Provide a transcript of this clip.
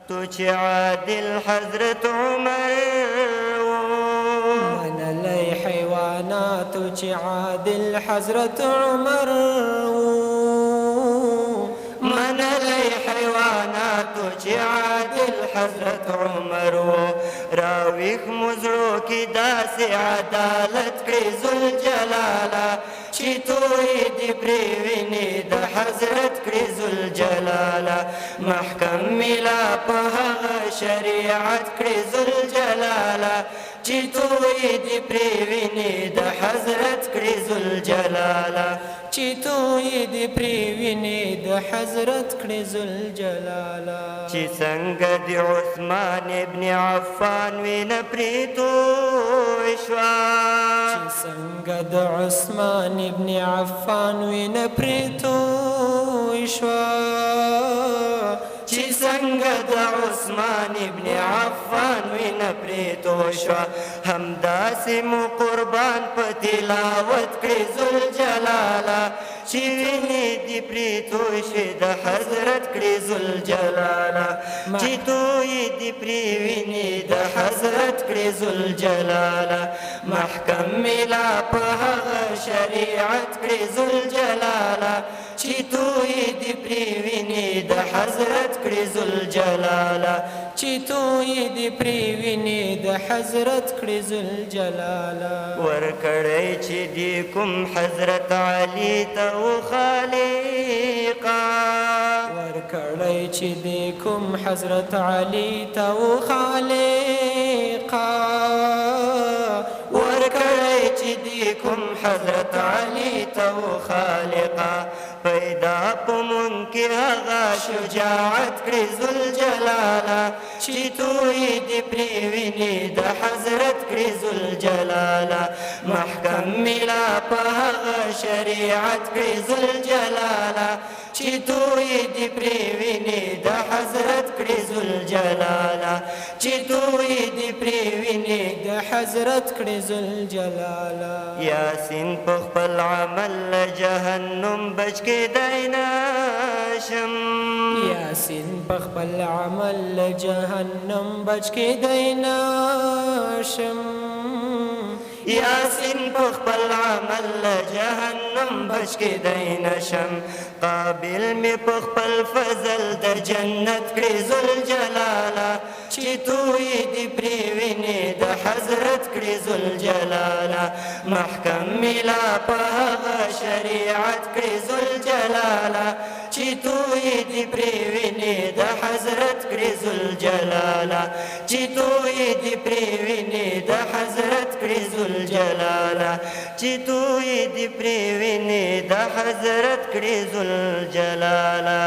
تو چې عادل حضرت عمر منلی حیواناتو چې عادل حضرت عمر منلی حیواناتو چې عادل حضرت عمر راویښ مزړو کې داسې عدالت کړې ذوالجلاله چې توی دې پرې وینې د حضرت کړې ذوالجلاله محکم ملا په هغه شریعت کړې ذوالجلاله چې توی دې پرې وینې د حضرت کړې ذوالجلاله چې توی دې پرې وینې د حضرت کړې ذوالجلاله چې څنګه د عثمان ابن عفان وینه پرې توی شوه چې څنګه د عثمان ابن عفان وینه پرې توی شوه چې څنګه د عثمان ابن عفان وینه پرې توی شوه همداسې مو قربان په تلاوت کړې ذوالجلاله چې وینې دې پرې توی شوې د حضرت کړې ذوالجلاله چې توی دې پرې وینې د حضرت کړې ذوالجلاله محکم ملا په هغه شریعت کړې ذوالجلاله چې توی دې پرې وینې د حضرت کړې ذوالجلاله چې توی دې پرې وینې د حضرت کړې ذوالجلاله ورکړی چې دې کوم حضرت علي ته و خالقه ورکړی چې دې کوم حضرت علي ته و خالقه ورکړی چې دې کوم حضرت علي ته و خالقه پیدا په مونږ کې هغه شجاعت کړې ذوالجلاله چې توی دې پرې وینې د حضرت کړې ذوالجلاله محکم ملا په هغه شریعت کړې ذوالجلاله چې توی دې پرې وینې د حضرت کړې ذوالجلاله چې توی دې پرې وینې د حضرت کړې ذوالجلاله یاسین په خپل عمل له جهنم بچ کېدی نشم یاسین په خپل عمل له جهنم بچ کېدی نشم یاسین په خپل عمل له جهنم بچ کېدی نشم قابل مې په خپل فضل د جنت کړې ذوالجلاله چې توی دې پرې وینې د حضرت کړې ذوالجلاله محکم ملا په هغه شریعت کړې ذوالجلاله چې توی دې پرې وینې د حضرت کړې ذوالجلاله چې توی دې پرې وینې د حضرت کړې ذوالجلاله چې توی دې پرې وینې د حضرت کړې ذوالجلاله